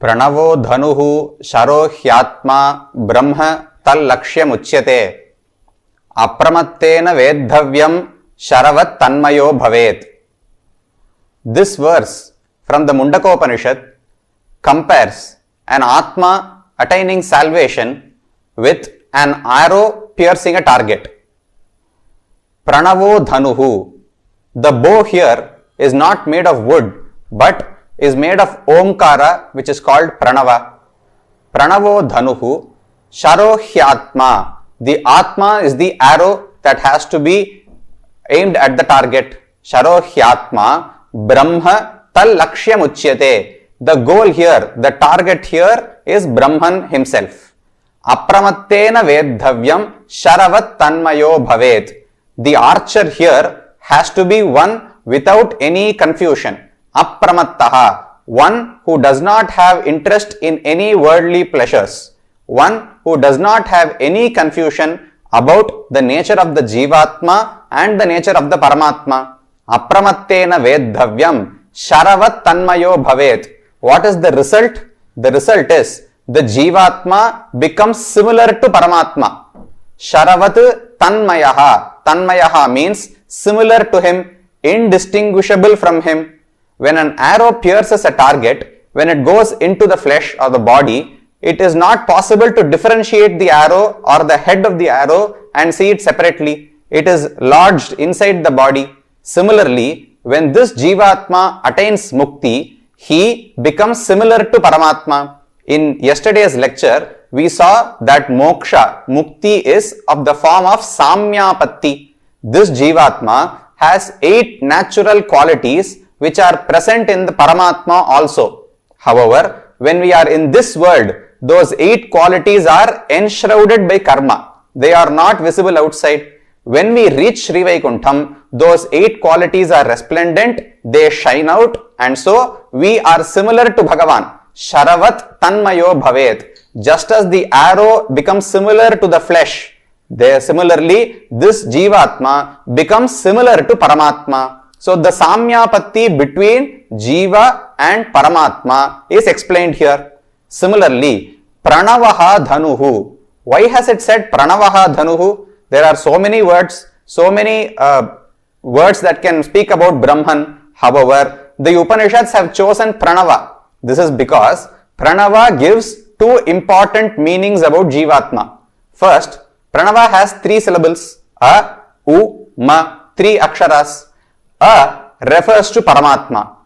प्रणवो धनुः शरो ह्यात्मा ब्रह्म तल्लक्ष्यमुच्यते अप्रमत्तेन वेद्धव्यं शरवत् तन्मयो भवेत्. This verse from the Mundakopanishad compares an Atma attaining salvation with an arrow piercing a target. Pranavo dhanuhu. The bow here is not made of wood but is made of Omkara, which is called Pranava. Pranavo dhanuhu sharo hyatma. The Atma is the arrow that has to be aimed at the target. Sharo hyatma Brahma tal lakshyam uchyate. The goal here, the target here is Brahman himself. Apramattena veddhavyam sharavat tanmayo bhavet. The archer here has to be one without any confusion. Apramattaha, one who does not have interest in any worldly pleasures, one who does not have any confusion about the nature of the Jivatma and the nature of the Paramatma. Apramattena veddhavyam sharavat tanmayo bhavet. What is the result? The result is the Jivatma becomes similar to Paramatma. Sharavat tanmayaha. Tanmayaha means similar to him, indistinguishable from him. When an arrow pierces a target, when it goes into the flesh or the body, it is not possible to differentiate the arrow or the head of the arrow and see it separately. It is lodged inside the body. Similarly, when this Jivatma attains mukti, he becomes similar to Paramatma. In yesterday's lecture, we saw that moksha, mukti, is of the form of samyapatti. This Jivatma has 8 natural qualities which are present in the Paramatma also. However, when we are in this world, those 8 qualities are enshrouded by karma. They are not visible outside. When we reach Sri Vaikuntham, those 8 qualities are resplendent, they shine out, and so we are similar to Bhagavan. Sharavat tanmayo bhavet. Just as the arrow becomes similar to the flesh, similarly, this Jivatma becomes similar to Paramatma. So, the Samyapatti between Jiva and Paramatma is explained here. Similarly, Pranavaha Dhanuhu. Why has it said Pranavaha Dhanuhu? There are so many words, so many words that can speak about Brahman. However, the Upanishads have chosen Pranava. This is because Pranava gives 2 important meanings about Jivatma. First, Pranava has 3 syllables. A, U, Ma, 3 aksharas. A refers to Paramatma.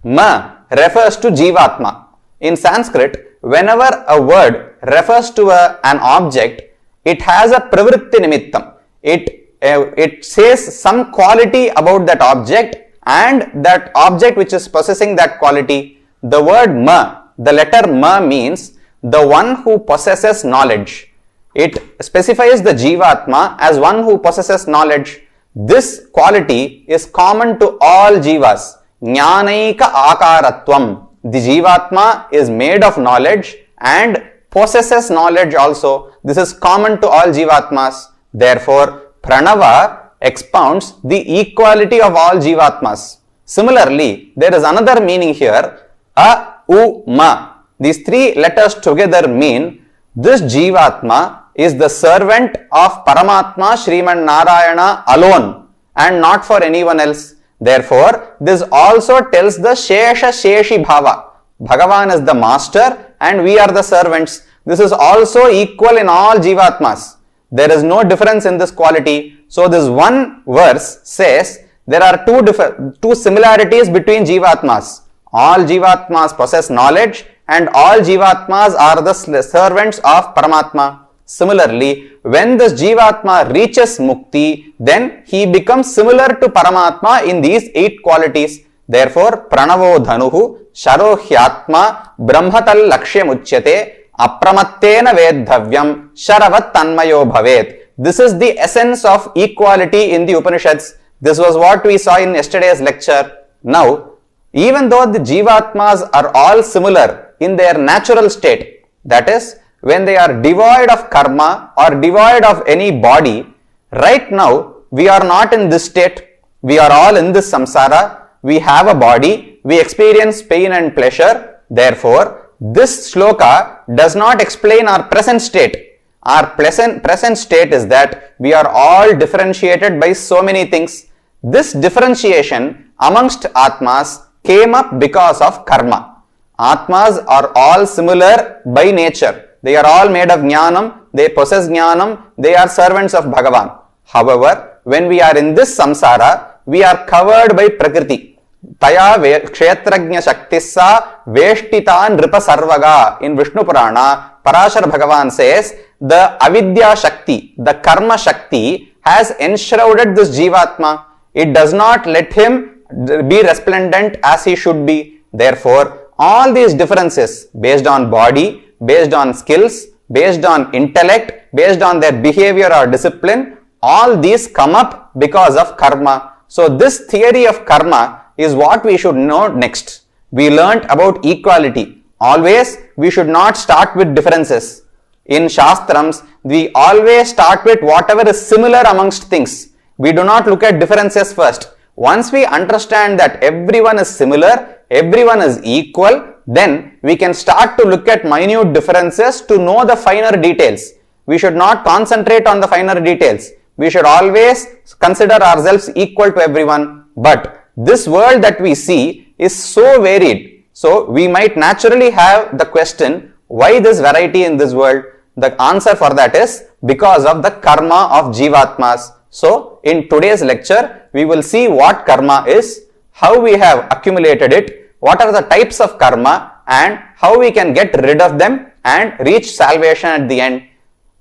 Ma refers to Jivatma. In Sanskrit, whenever a word refers to an object, it has a pravritti nimittam. It says some quality about that object and that object which is possessing that quality. The word Ma, the letter Ma means the one who possesses knowledge. It specifies the Jivatma as one who possesses knowledge. This quality is common to all jivas. Jnanaika akaratvam. The Jivatma is made of knowledge and possesses knowledge also. This is common to all Jivatmas. Therefore, Pranava expounds the equality of all Jivatmas. Similarly, there is another meaning here. A, U, Ma. These 3 letters together mean this Jivatma is the servant of Paramatma Sriman Narayana alone and not for anyone else. Therefore, this also tells the Shesha Sheshi Bhava. Bhagavan is the master and we are the servants. This is also equal in all Jivatmas. There is no difference in this quality. So, this one verse says there are 2 similarities between Jivatmas. All Jivatmas possess knowledge and all Jivatmas are the servants of Paramatma. Similarly, when this Jivatma reaches Mukti, then he becomes similar to Paramatma in these 8 qualities. Therefore, Pranavo Dhanuhu Sharo Hyatma Brahmatal Lakshyam Uchyate Apramattena Veddhavyam Sharavat Tanmayo Bhavet. This is the essence of equality in the Upanishads. This was what we saw in yesterday's lecture. Now, even though the Jivatmas are all similar in their natural state, that is, when they are devoid of karma or devoid of any body, right now we are not in this state. We are all in this samsara. We have a body. We experience pain and pleasure. Therefore, this shloka does not explain our present state. Our present state is that we are all differentiated by so many things. This differentiation amongst Atmas came up because of karma. Atmas are all similar by nature. They are all made of jnanam, they possess jnanam, they are servants of Bhagavan. However, when we are in this samsara, we are covered by Prakriti. Taya kshetrajna shaktissa veshtita nripa sarvaga. In Vishnu Purana, Parashara Bhagavan says, the avidya shakti, the karma shakti has enshrouded this jivatma. It does not let him be resplendent as he should be. Therefore, all these differences based on body, based on skills, based on intellect, based on their behavior or discipline, all these come up because of karma. So this theory of karma is what we should know next. We learnt about equality. Always we should not start with differences. In Shastrams, we always start with whatever is similar amongst things. We do not look at differences first. Once we understand that everyone is similar, everyone is equal, then we can start to look at minute differences to know the finer details. We should not concentrate on the finer details. We should always consider ourselves equal to everyone. But this world that we see is so varied. So we might naturally have the question, why this variety in this world? The answer for that is because of the karma of jivatmas. So in today's lecture, we will see what karma is, how we have accumulated it, what are the types of karma, and how we can get rid of them and reach salvation at the end.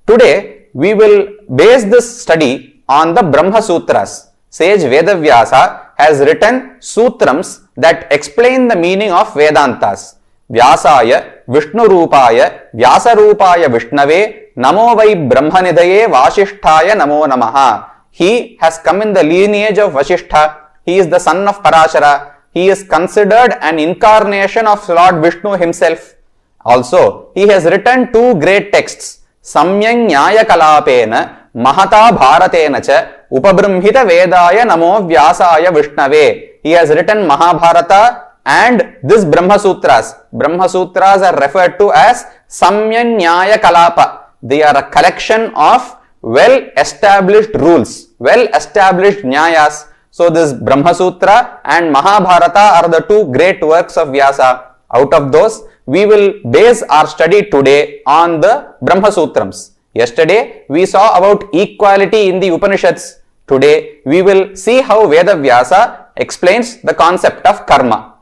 Today, we will base this study on the Brahma Sutras. Sage Vedavyasa has written Sutrams that explain the meaning of Vedantas. Vyasaya Vishnu Rupaya Vyasa Rupaya Vishnave Namo Vai Brahmanidaye Vasishtaya Namo Namaha. He has come in the lineage of Vasishtha. He is the son of Parashara. He is considered an incarnation of Lord Vishnu himself. Also, he has written two great texts, Samyang Nyaya Kalapena Mahata Bharatena Cha Upabrahmhita Vedaya Namo Vyasaya Vishnave. He has written Mahabharata and this Brahma Sutras. Brahma Sutras are referred to as Samyang Nyaya Kalapa. They are a collection of well-established rules, well-established nyayas. So this Brahma Sutra and Mahabharata are the two great works of Vyasa. Out of those, we will base our study today on the Brahma Sutrams. Yesterday, we saw about equality in the Upanishads. Today, we will see how Veda Vyasa explains the concept of karma.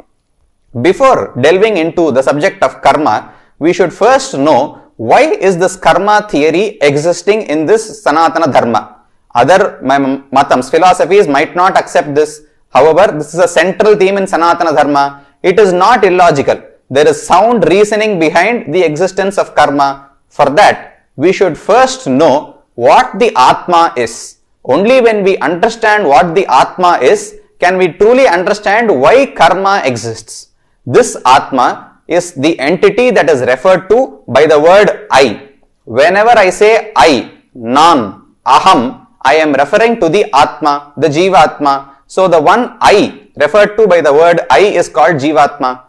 Before delving into the subject of karma, we should first know why is this karma theory existing in this Sanatana Dharma. Other matams, philosophies might not accept this. However, this is a central theme in Sanatana Dharma. It is not illogical. There is sound reasoning behind the existence of karma. For that, we should first know what the Atma is. Only when we understand what the Atma is, can we truly understand why karma exists. This Atma is the entity that is referred to by the word I. Whenever I say I, Nan, Aham, I am referring to the Atma, the Jivatma. So the one I referred to by the word I is called Jivatma.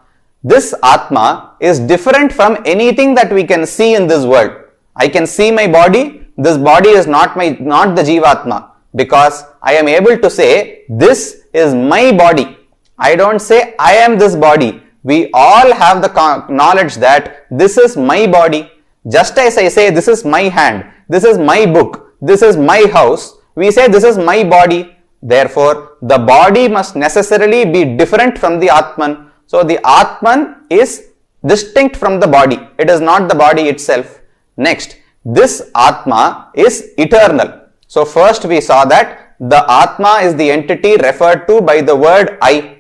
This Atma is different from anything that we can see in this world. I can see my body. This body is not the Jivatma, because I am able to say this is my body. I don't say I am this body. We all have the knowledge that this is my body. Just as I say this is my hand, this is my book, this is my house, we say this is my body. Therefore, the body must necessarily be different from the Atman. So the Atman is distinct from the body. It is not the body itself. Next, this Atma is eternal. So first we saw that the Atma is the entity referred to by the word I.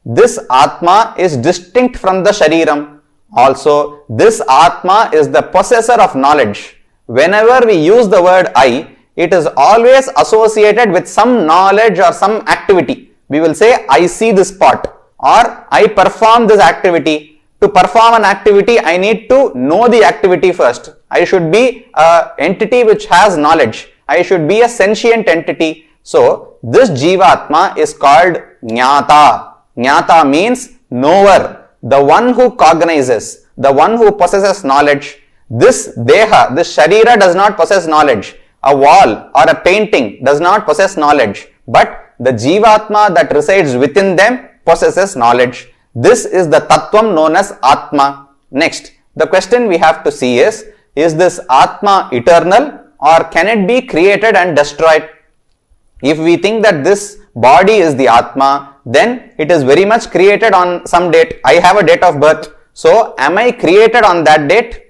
This Atma is distinct from the Shariram. Also, this Atma is the possessor of knowledge. Whenever we use the word I, it is always associated with some knowledge or some activity. We will say, I see this pot, or I perform this activity. To perform an activity, I need to know the activity first. I should be an entity which has knowledge. I should be a sentient entity. So, this Jivatma is called Jnata. Jnata means knower, the one who cognizes, the one who possesses knowledge. This deha, this sharira does not possess knowledge. A wall or a painting does not possess knowledge, but the jivatma that resides within them possesses knowledge. This is the tattvam known as Atma. Next, the question we have to see is this Atma eternal or can it be created and destroyed? If we think that this body is the Atma, then it is very much created on some date. I have a date of birth. So, am I created on that date?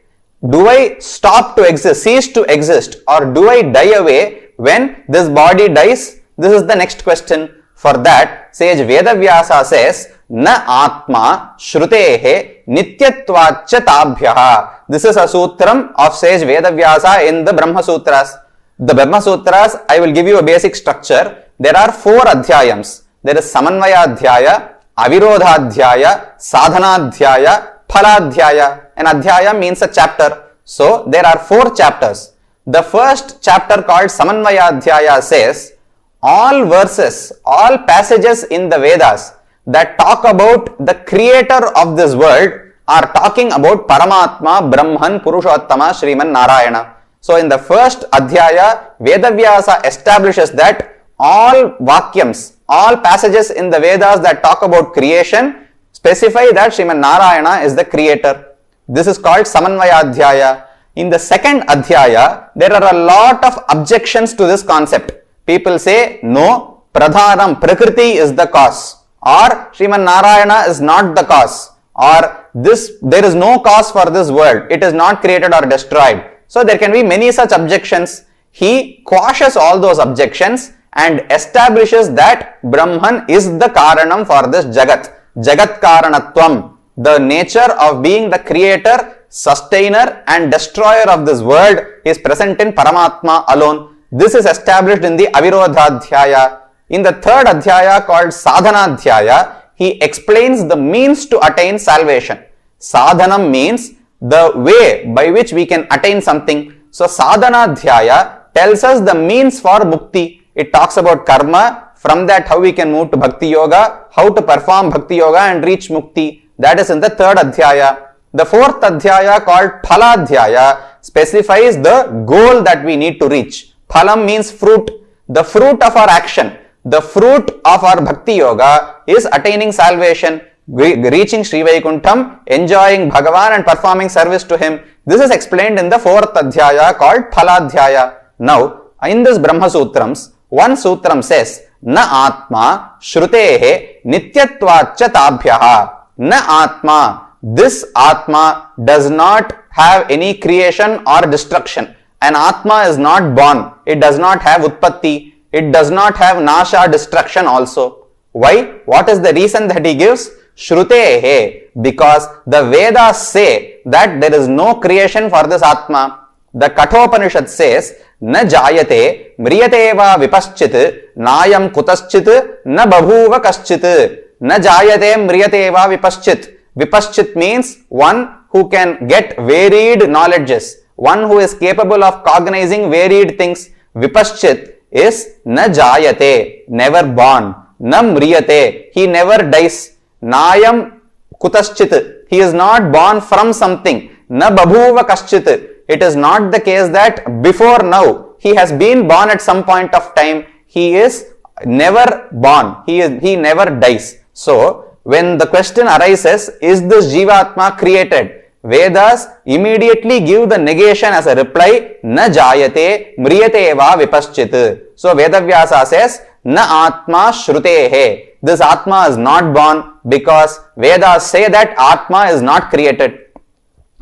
Do I stop to exist, cease to exist, or do I die away when this body dies? This is the next question. For that, sage Vedavyasa says, Na Atma Shrutehe Nityatvacha Tabhyaha. This is a sutram of sage Vedavyasa in the Brahma Sutras. The Brahma Sutras, I will give you a basic structure. There are 4 adhyayams. There is Samanvayadhyaya, Avirodhadhyaya, Sadhanadhyaya, Phaladhyaya. An adhyaya means a chapter. So, there are 4 chapters. The first chapter called Samanvayadhyaya says, all verses, all passages in the Vedas that talk about the creator of this world are talking about Paramatma, Brahman, Purushottama, Sriman Narayana. So, in the first adhyaya, Vedavyasa establishes that all vakyams, all passages in the Vedas that talk about creation specify that Sriman Narayana is the creator. This is called Samanvayadhyaya. In the second adhyaya, there are a lot of objections to this concept. People say, no, Pradhanam, Prakriti is the cause, or Sriman Narayana is not the cause, or there is no cause for this world, it is not created or destroyed. So there can be many such objections. He quashes all those objections and establishes that Brahman is the Karanam for this Jagat. Jagat Karanatvam, the nature of being the creator, sustainer and destroyer of this world is present in Paramatma alone. This is established in the Avirodhadhyaya. In the third adhyaya called Sadhanadhyaya, he explains the means to attain salvation. Sadhanam means the way by which we can attain something. So Sadhanadhyaya tells us the means for mukti. It talks about karma, from that how we can move to bhakti yoga, how to perform bhakti yoga and reach mukti. That is in the third adhyaya. The fourth adhyaya called Phaladhyaya specifies the goal that we need to reach. Phalam means fruit, the fruit of our action. The fruit of our bhakti yoga is attaining salvation, reaching Sri Vaikuntham, enjoying Bhagavan and performing service to him. This is explained in the fourth adhyaya called Phaladhyaya. Now, in this Brahma Sutrams, one sutram says, Na Atma Shrutehe Nityatvacha Tabhyaha. Na Atma, this Atma does not have any creation or destruction. An Atma is not born. It does not have Utpatti. It does not have Nasha, destruction also. Why? What is the reason that he gives? Shrutehe, because the Vedas say that there is no creation for this Atma. The Kathopanishad says, Na jayate mriyateva vipaschit nayam kutaschit na babhuva kaschit. Na jayate mriyateva vipaschit. Vipaschit means one who can get varied knowledges, one who is capable of cognizing varied things. Vipaschit is na jayate, never born. Na mriyate, he never dies. Nayam kutaschit, he is not born from something. Na babhuva kaschit, it is not the case that before now he has been born at some point of time. He is never born, he never dies. So when the question arises, is this Jivatma created? Vedas immediately give the negation as a reply, Na jayate mriyateva vipaschit. So Vedavyasa says, Na Atma Shrutehe. This Atma is not born because Vedas say that Atma is not created.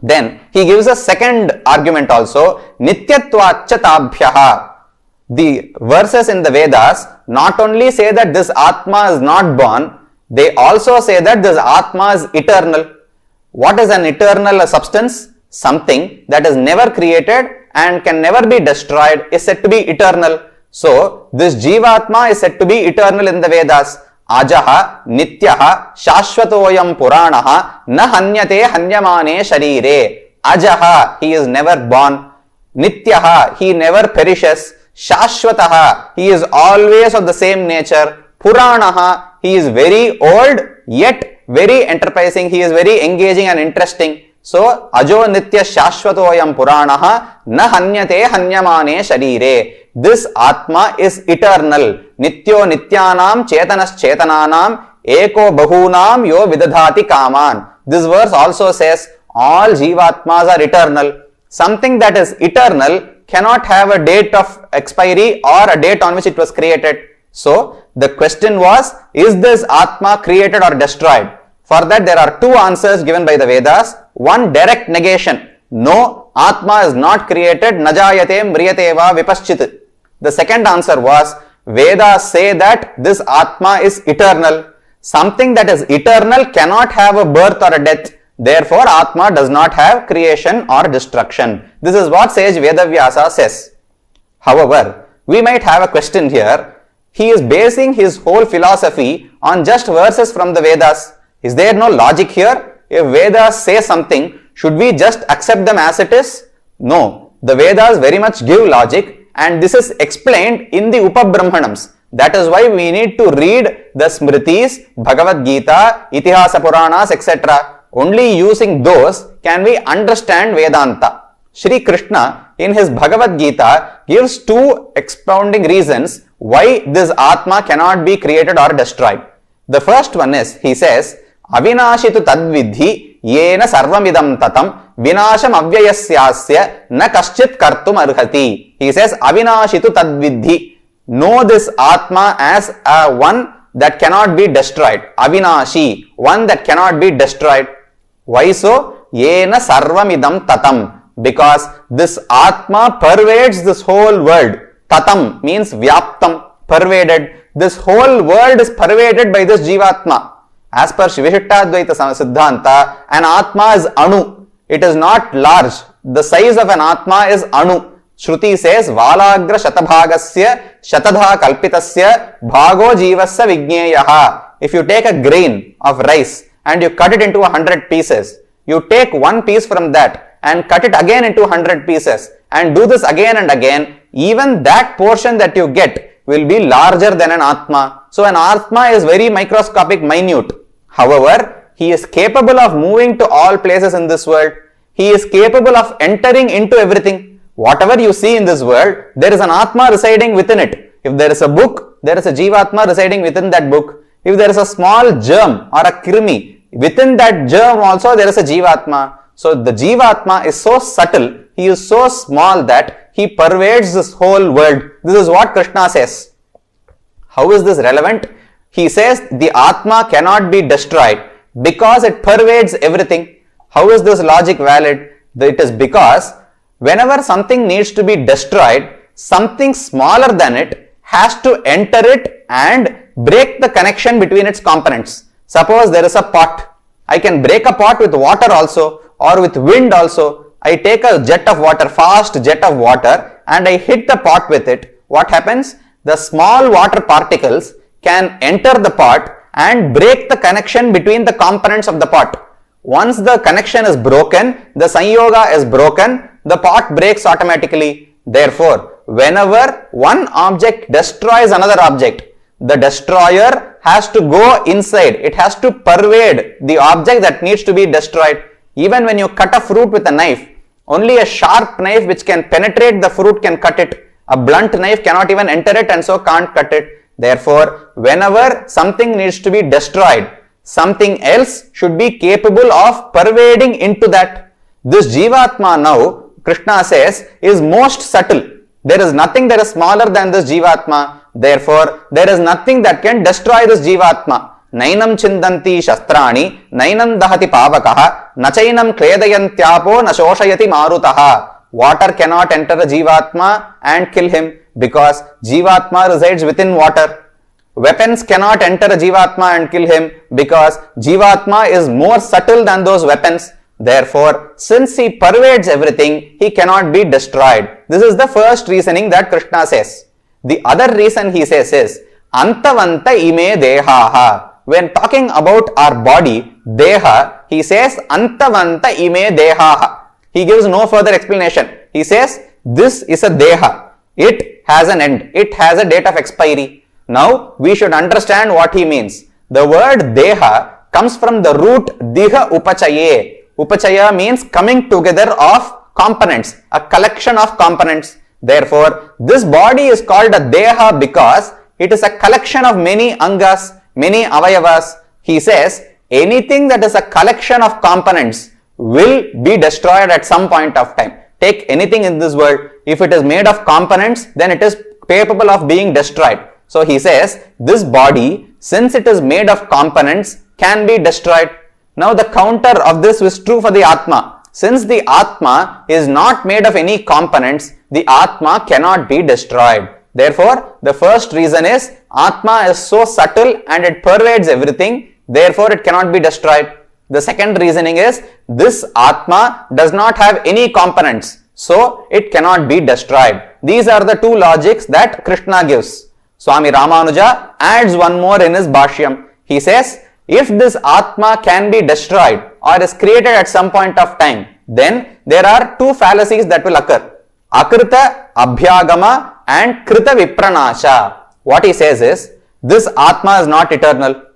Then he gives a second argument also, Nityatvacha Tabhyaha. The verses in the Vedas not only say that this Atma is not born, they also say that this Atma is eternal. What is an eternal substance? Something that is never created and can never be destroyed is said to be eternal. So, this Jivatma is said to be eternal in the Vedas. Ajaha, Nityaha, Shashvatoyam Puranaha, Na Hanyate Hanyamane Sharire. Ajaha, he is never born. Nityaha, he never perishes. Shashvataha, he is always of the same nature. Puranaha, he is very old yet very enterprising, he is very engaging and interesting. So, ajo nitya shashvatoyam puranaha na hanyate hanyamane sharire. This Atma is eternal. Nityo nityanam chetanas chetananam eko bahunam yo vidadhati kaman. This verse also says all Jivatmas are eternal. Something that is eternal cannot have a date of expiry or a date on which it was created. So, the question was, is this Atma created or destroyed? For that, there are two answers given by the Vedas. One, direct negation. No, Atma is not created. Najayate mriyate va vipaschit. The second answer was, Vedas say that this Atma is eternal. Something that is eternal cannot have a birth or a death. Therefore, Atma does not have creation or destruction. This is what sage Vedavyasa says. However, we might have a question here. He is basing his whole philosophy on just verses from the Vedas. Is there no logic here? If Vedas say something, should we just accept them as it is? No. The Vedas very much give logic, and this is explained in the Upabrahmanams. That is why we need to read the Smritis, Bhagavad Gita, Itihasa Puranas, etc. Only using those can we understand Vedanta. Shri Krishna in his Bhagavad Gita gives two expounding reasons why this Atma cannot be created or destroyed. The first one is, he says, Avinashitu tadvidhi yena sarvamidam tatam vinasham avyayasyasya na kaschit kartum arhati. He says, Avinashitu tadvidhi. Know this Atma as a one that cannot be destroyed. Avinashi, one that cannot be destroyed. Why so? Yena sarvamidam tatam. Because this Atma pervades this whole world. Tatam means vyaptam, pervaded. This whole world is pervaded by this Jivatma. As per Shivashittadvaita Siddhanta, an Atma is Anu. It is not large. The size of an Atma is Anu. Shruti says, Valagra shatabhagasya shatadha kalpitasya bhago jivasya vigneyaha. If you take a grain of rice and you cut it into 100 pieces, you take one piece from that and cut it again into 100 pieces and do this again and again, even that portion that you get will be larger than an Atma. So an Atma is very microscopic, minute. However, he is capable of moving to all places in this world. He is capable of entering into everything. Whatever you see in this world, there is an Atma residing within it. If there is a book, there is a Jivatma residing within that book. If there is a small germ or a krimi, within that germ also there is a Jivatma. So the Jivatma is so subtle, he is so small that he pervades this whole world. This is what Krishna says. How is this relevant? He says the Atma cannot be destroyed because it pervades everything. How is this logic valid? It is because whenever something needs to be destroyed, something smaller than it has to enter it and break the connection between its components. Suppose there is a pot. I can break a pot with water also, or with wind also. I take a jet of water, fast jet of water, and I hit the pot with it. What happens? The small water particles can enter the pot and break the connection between the components of the pot. Once the connection is broken, the sanyoga is broken, the pot breaks automatically. Therefore, whenever one object destroys another object, the destroyer has to go inside. It has to pervade the object that needs to be destroyed. Even when you cut a fruit with a knife, only a sharp knife which can penetrate the fruit can cut it. A blunt knife cannot even enter it and so can't cut it. Therefore, whenever something needs to be destroyed, something else should be capable of pervading into that. This Jivatma now, Krishna says, is most subtle. There is nothing that is smaller than this Jivatma. Therefore, there is nothing that can destroy this Jivatma. Nainam chindanti shastrani, nainam dahati pavakaha, nachainam kledayantyapo nashoshayati marutaha. Water cannot enter a Jivatma and kill him because Jivatma resides within water. Weapons cannot enter a Jivatma and kill him because Jivatma is more subtle than those weapons. Therefore, since he pervades everything, he cannot be destroyed. This is the first reasoning that Krishna says. The other reason he says is, Antavanta ime dehaha. When talking about our body, deha, he says, Antavanta ime dehaha. He gives no further explanation. He says, this is a deha. It has an end. It has a date of expiry. Now, we should understand what he means. The word deha comes from the root diha upachaye. Upachaya means coming together of components, a collection of components. Therefore, this body is called a Deha because it is a collection of many angas, many avayavas. He says, anything that is a collection of components will be destroyed at some point of time. Take anything in this world, if it is made of components, then it is capable of being destroyed. So he says, this body, since it is made of components, can be destroyed. Now the counter of this is true for the Atma. Since the Atma is not made of any components, the Atma cannot be destroyed. Therefore, the first reason is Atma is so subtle and it pervades everything, therefore it cannot be destroyed. The second reasoning is this Atma does not have any components, so it cannot be destroyed. These are the two logics that Krishna gives. Swami Ramanuja adds one more in his Bhashyam. He says, if this Atma can be destroyed or is created at some point of time, then there are two fallacies that will occur. Akrita Abhyagama and Krita Vipranasha. What he says is, this Atma is not eternal.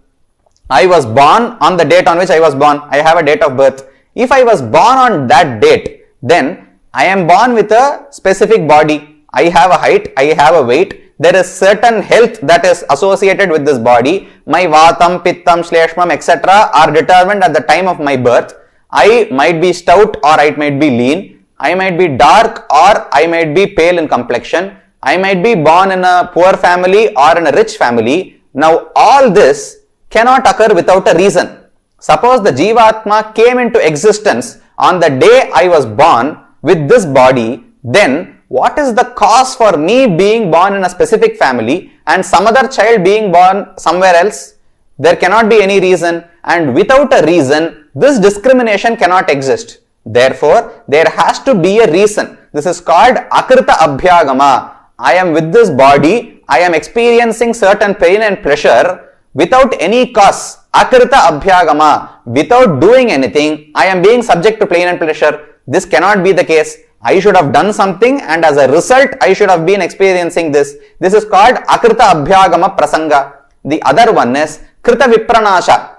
I was born on the date on which I was born. I have a date of birth. If I was born on that date, then I am born with a specific body. I have a height, I have a weight. There is certain health that is associated with this body. My Vatam, Pittam, Shleshmam, etc. are determined at the time of my birth. I might be stout or I might be lean. I might be dark or I might be pale in complexion. I might be born in a poor family or in a rich family. Now all this cannot occur without a reason. Suppose the Jivatma came into existence on the day I was born with this body, then what is the cause for me being born in a specific family and some other child being born somewhere else? There cannot be any reason, and without a reason, this discrimination cannot exist. Therefore, there has to be a reason. This is called Akrita Abhyagama. I am with this body, I am experiencing certain pain and pleasure without any cause. Akrita Abhyagama. Without doing anything, I am being subject to pain and pleasure. This cannot be the case. I should have done something and as a result, I should have been experiencing this. This is called Akrita Abhyagama Prasanga. The other one is Krita Vipranasha.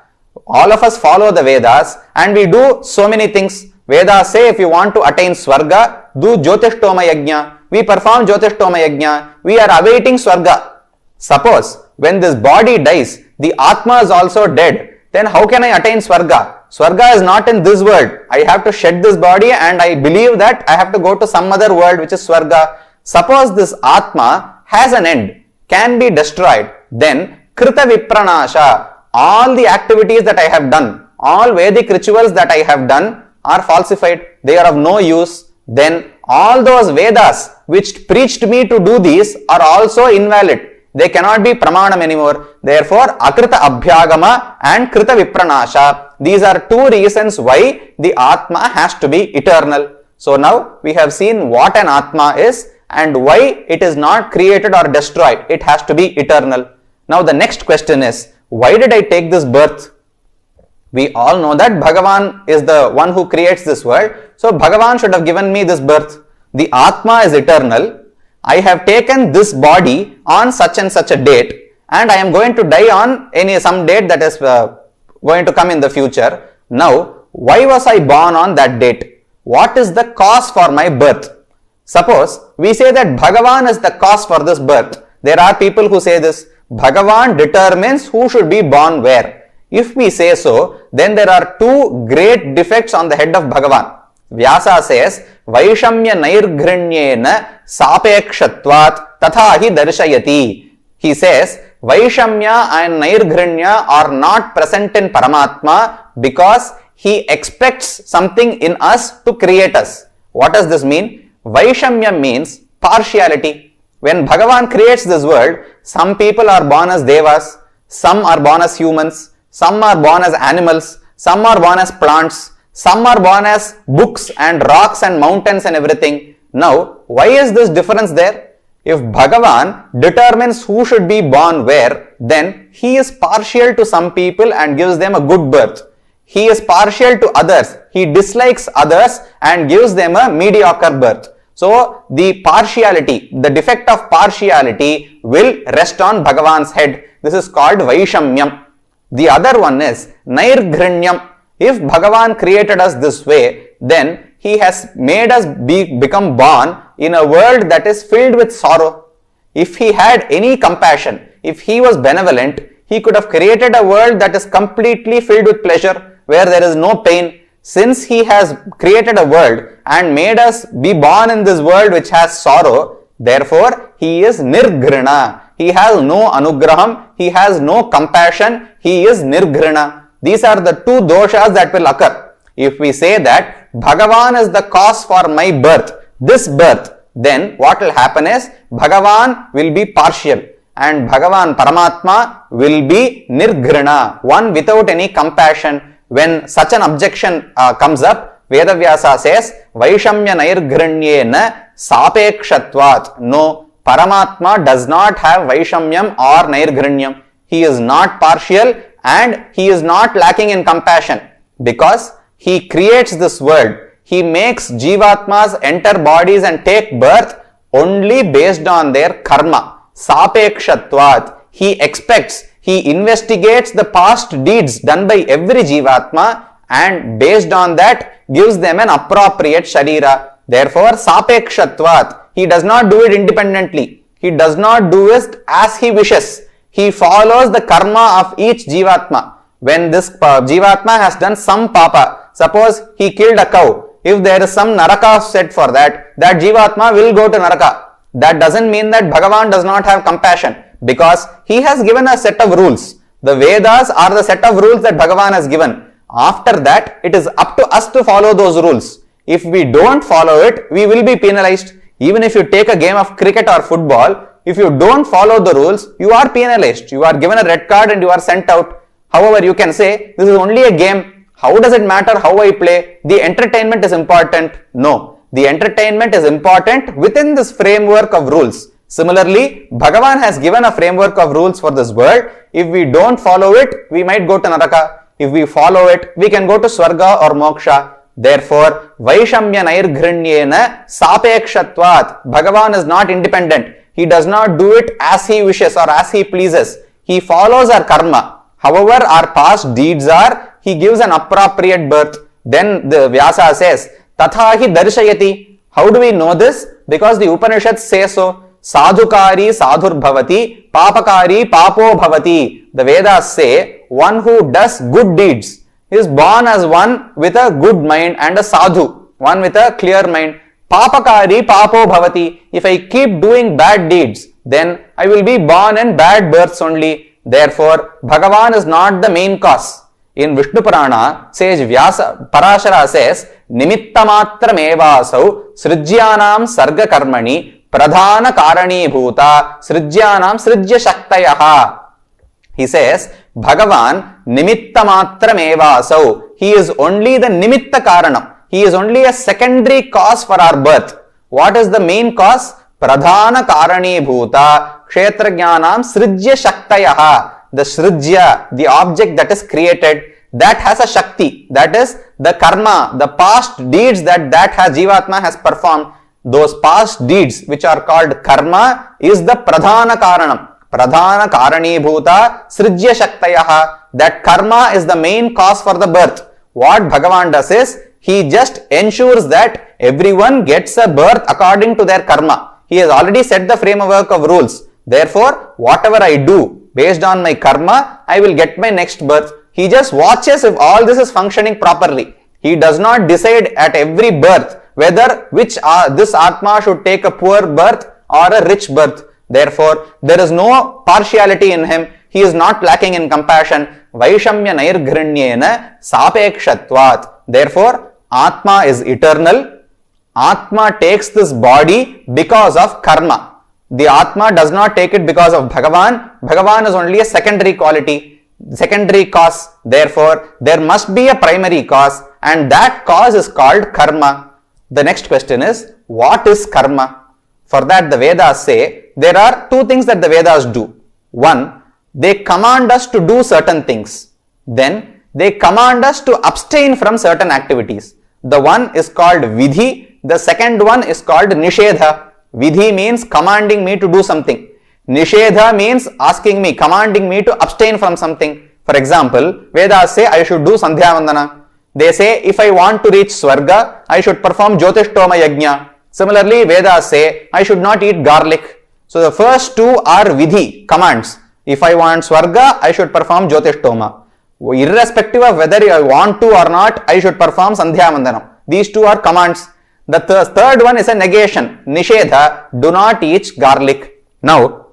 All of us follow the Vedas and we do so many things. Vedas say if you want to attain Swarga, do Jyotishtoma Yajna. We perform Jyotishtoma Yajna. We are awaiting Swarga. Suppose when this body dies, the Atma is also dead. Then how can I attain Swarga? Swarga is not in this world. I have to shed this body and I believe that I have to go to some other world which is Swarga. Suppose this Atma has an end, can be destroyed, then Krita Vipranasha. All the activities that I have done, all Vedic rituals that I have done are falsified. They are of no use. Then all those Vedas which preached me to do these are also invalid. They cannot be pramanam anymore. Therefore, Akrita Abhyagama and Krita Vipranasha. These are two reasons why the Atma has to be eternal. So now we have seen what an Atma is and why it is not created or destroyed. It has to be eternal. Now the next question is, why did I take this birth? We all know that Bhagavan is the one who creates this world. So Bhagavan should have given me this birth. The Atma is eternal. I have taken this body on such and such a date and I am going to die on some date that is going to come in the future. Now, why was I born on that date? What is the cause for my birth? Suppose we say that Bhagavan is the cause for this birth. There are people who say this, Bhagavan determines who should be born where. If we say so, then there are two great defects on the head of Bhagavan. Vyasa says, Vaishamya Nairghrinyena Sapekshatvat Tathahi Darshayati. He says, Vaishamya and Nairghrinya are not present in Paramatma because he expects something in us to create us. What does this mean? Vaishamya means partiality. When Bhagavan creates this world, some people are born as devas, some are born as humans, some are born as animals, some are born as plants, some are born as books and rocks and mountains and everything. Now, why is this difference there? If Bhagavan determines who should be born where, then he is partial to some people and gives them a good birth. He is partial to others. He dislikes others and gives them a mediocre birth. So, the partiality, the defect of partiality will rest on Bhagavan's head. This is called Vaishamyam. The other one is Nairghrinyam. If Bhagavan created us this way, then he has made us become born in a world that is filled with sorrow. If he had any compassion, if he was benevolent, he could have created a world that is completely filled with pleasure, where there is no pain. Since he has created a world and made us be born in this world which has sorrow, therefore he is nirgrina. He has no anugraham, he has no compassion, he is nirgrina. These are the two doshas that will occur. If we say that Bhagavan is the cause for my birth, this birth, then what will happen is Bhagavan will be partial and Bhagavan Paramatma will be nirgrina, one without any compassion. When such an objection comes up, Vedavyasa says, Vaishamya nairgranyena sapekshatvat. No, Paramatma does not have Vaishamyam or nairgranyam. He is not partial and he is not lacking in compassion, because he creates this world. He makes Jivatmas enter bodies and take birth only based on their karma. Sapekshatvat. He expects, he investigates the past deeds done by every Jivatma and based on that gives them an appropriate Sharira. Therefore, Sapekshatvat. He does not do it independently. He does not do it as he wishes. He follows the karma of each Jivatma. When this Jivatma has done some papa, suppose he killed a cow, if there is some naraka set for that, that Jivatma will go to naraka. That doesn't mean that Bhagavan does not have compassion, because he has given a set of rules. The Vedas are the set of rules that Bhagavan has given. After that, it is up to us to follow those rules. If we don't follow it, we will be penalized. Even if you take a game of cricket or football, if you don't follow the rules, you are penalized. You are given a red card and you are sent out. However, you can say, this is only a game. How does it matter how I play? The entertainment is important. No, the entertainment is important within this framework of rules. Similarly, Bhagavan has given a framework of rules for this world. If we don't follow it, we might go to Naraka. If we follow it, we can go to Swarga or Moksha. Therefore, Vaishamya nairgranyena sapekshatvat. Bhagavan is not independent. He does not do it as he wishes or as he pleases. He follows our karma. However, our past deeds are, he gives an appropriate birth. Then the Vyasa says, Tathahi darshayati. How do we know this? Because the Upanishads say so. Sadhukari sadhur bhavati, papakari papo bhavati. The Vedas say, one who does good deeds is born as one with a good mind and a sadhu, one with a clear mind. Papakari papo bhavati. If I keep doing bad deeds, then I will be born in bad births only. Therefore, Bhagavan is not the main cause. In Vishnu Purana, sage Vyasa, Parashara says, Nimittamatram evasau srijyanam sarga karmani pradhana karani bhuta srijyanam srijya shaktayaha. He says, Bhagavan nimittamatram evasau. He is only the nimitta karanam. He is only a secondary cause for our birth. What is the main cause? Pradhana karani bhuta kshetrajnanam srijya shaktayaha. The srijya, the object that is created, that has a shakti. That is the karma, the past deeds that Jivatma has performed. Those past deeds which are called karma is the pradhana karanam. Pradhana karani bhuta srijya shaktayaha. That karma is the main cause for the birth. What Bhagavan does is, he just ensures that everyone gets a birth according to their karma. He has already set the framework of rules. Therefore, whatever I do based on my karma, I will get my next birth. He just watches if all this is functioning properly. He does not decide at every birth whether this Atma should take a poor birth or a rich birth. Therefore, there is no partiality in him. He is not lacking in compassion. Vaishamya nairgranyena sapekshatvat. Therefore, Atma is eternal. Atma takes this body because of karma. The Atma does not take it because of Bhagavan. Bhagavan is only a secondary quality, secondary cause. Therefore, there must be a primary cause, and that cause is called karma. The next question is, what is karma? For that, the Vedas say, there are two things that the Vedas do. One, they command us to do certain things. Then, they command us to abstain from certain activities. The one is called vidhi. The second one is called nishedha. Vidhi means commanding me to do something. Nishedha means commanding me to abstain from something. For example, Vedas say I should do Sandhya Vandana. They say if I want to reach Swarga, I should perform Jyotishtoma Yajna. Similarly, Vedas say I should not eat garlic. So the first two are Vidhi, commands. If I want Swarga, I should perform Jyotishtoma. Irrespective of whether I want to or not, I should perform Sandhya Vandanam. These two are commands. The third one is a negation, Nishedha, do not eat garlic. Now,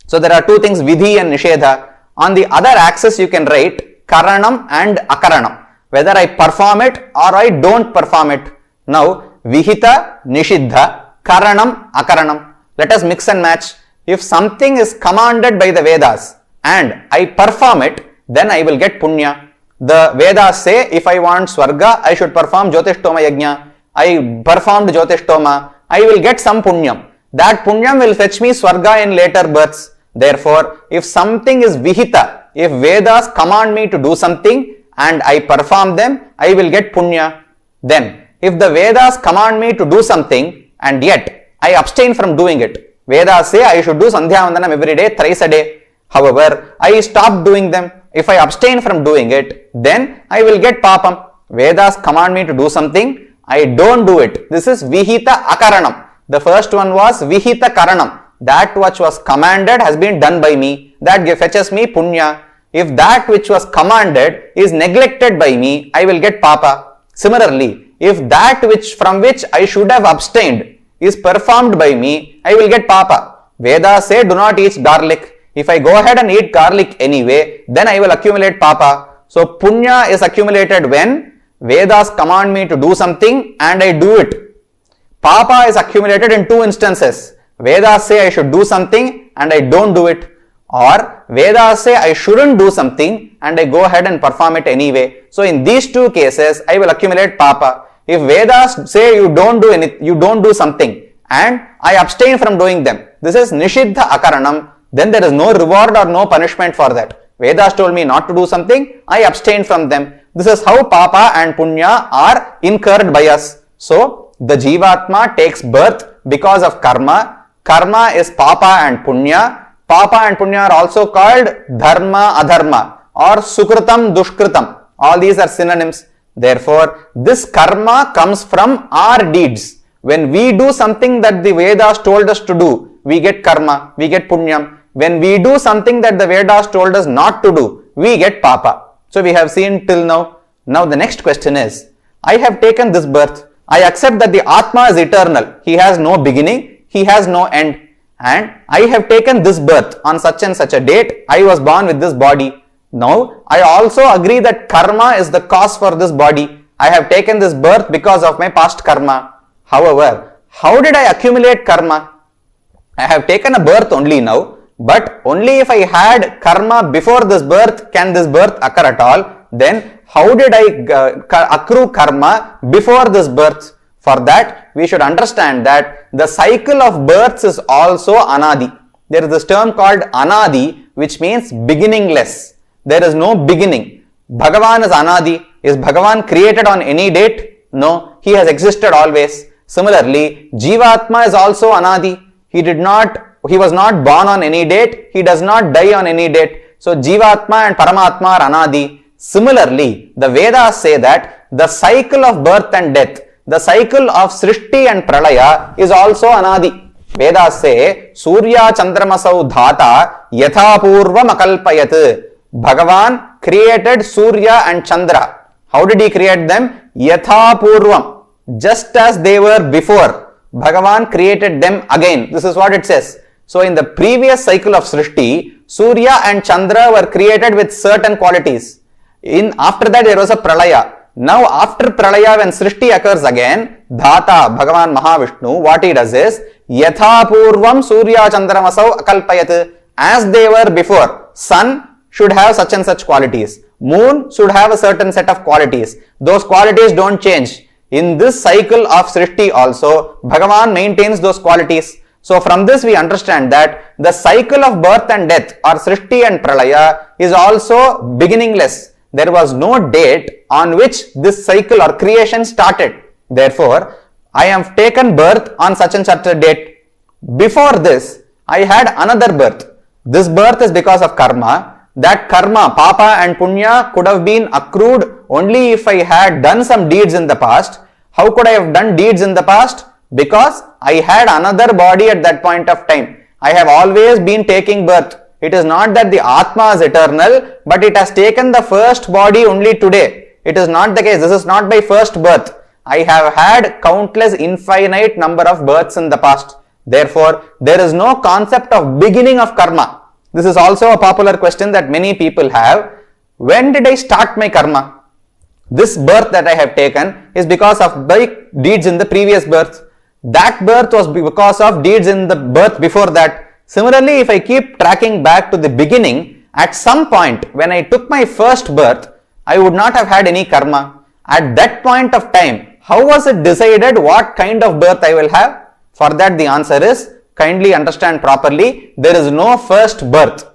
so there are two things, Vidhi and Nishedha. On the other axis, you can write Karanam and Akaranam, whether I perform it or I don't perform it. Now, Vihita, Nishiddha, Karanam, Akaranam. Let us mix and match. If something is commanded by the Vedas and I perform it, then I will get Punya. The Vedas say if I want Swarga, I should perform Jyotishtoma Yajna. I performed Jyotishtoma, I will get some Punyam. That Punyam will fetch me Swarga in later births. Therefore, if something is Vihita, if Vedas command me to do something and I perform them, I will get Punya. Then, if the Vedas command me to do something and yet I abstain from doing it, Vedas say I should do Sandhya Vandanam every day, thrice a day. However, I stop doing them. If I abstain from doing it, then I will get Papam. Vedas command me to do something, I don't do it. This is Vihita Akaranam. The first one was Vihita Karanam. That which was commanded has been done by me. That fetches me Punya. If that which was commanded is neglected by me, I will get Papa. Similarly, if that from which I should have abstained is performed by me, I will get Papa. Vedas say do not eat garlic. If I go ahead and eat garlic anyway, then I will accumulate Papa. So Punya is accumulated when Vedas command me to do something and I do it. Papa is accumulated in two instances. Vedas say I should do something and I don't do it. Or Vedas say I shouldn't do something and I go ahead and perform it anyway. So in these two cases, I will accumulate Papa. If Vedas say you don't do something and I abstain from doing them, this is Nishiddha Akaranam, then there is no reward or no punishment for that. Vedas told me not to do something, I abstain from them. This is how Papa and Punya are incurred by us. So, the Jivatma takes birth because of karma. Karma is Papa and Punya. Papa and Punya are also called Dharma, Adharma or Sukritam, Dushkritam. All these are synonyms. Therefore, this karma comes from our deeds. When we do something that the Vedas told us to do, we get karma, we get Punyam. When we do something that the Vedas told us not to do, we get Papa. So we have seen till now. Now the next question is, I have taken this birth. I accept that the Atma is eternal. He has no beginning, he has no end. And I have taken this birth on such and such a date. I was born with this body. Now, I also agree that karma is the cause for this body. I have taken this birth because of my past karma. However, how did I accumulate karma? I have taken a birth only now, but only if I had karma before this birth can this birth occur at all. Then how did I accrue karma before this birth? For that, we should understand that the cycle of births is also anadi. There is this term called anadi, which means beginningless. There is no beginning. Bhagavan is anadi. Is Bhagavan created on any date? No, he has existed always. Similarly, Jivatma is also anadi. He was not born on any date. He does not die on any date. So Jivatma and Paramatma are anadi. Similarly, the Vedas say that the cycle of birth and death, the cycle of Srishti and Pralaya is also anadi. Vedas say, Surya Chandramasau Dhata Yatha Purvam Akalpayat. Bhagavan created Surya and Chandra. How did he create them? Yatha Purvam. Just as they were before, Bhagavan created them again. This is what it says. So in the previous cycle of Srishti, Surya and Chandra were created with certain qualities. After that there was a Pralaya. Now after Pralaya, when Srishti occurs again, Dhata, Bhagavan Mahavishnu, what he does is, Yatha Purvam Surya Chandramasau Akalpayat. As they were before, sun should have such and such qualities. Moon should have a certain set of qualities. Those qualities don't change. In this cycle of Srishti also, Bhagavan maintains those qualities. So from this we understand that the cycle of birth and death or Srishti and Pralaya is also beginningless. There was no date on which this cycle or creation started. Therefore, I have taken birth on such and such a date. Before this, I had another birth. This birth is because of karma. That karma, Papa and Punya, could have been accrued only if I had done some deeds in the past. How could I have done deeds in the past? Because I had another body at that point of time. I have always been taking birth. It is not that the Atma is eternal, but it has taken the first body only today. It is not the case. This is not by first birth. I have had countless infinite number of births in the past. Therefore, there is no concept of beginning of karma. This is also a popular question that many people have. When did I start my karma? This birth that I have taken is because of my deeds in the previous birth. That birth was because of deeds in the birth before that. Similarly, if I keep tracking back to the beginning, at some point when I took my first birth, I would not have had any karma. At that point of time, how was it decided what kind of birth I will have? For that the answer is, kindly understand properly, there is no first birth.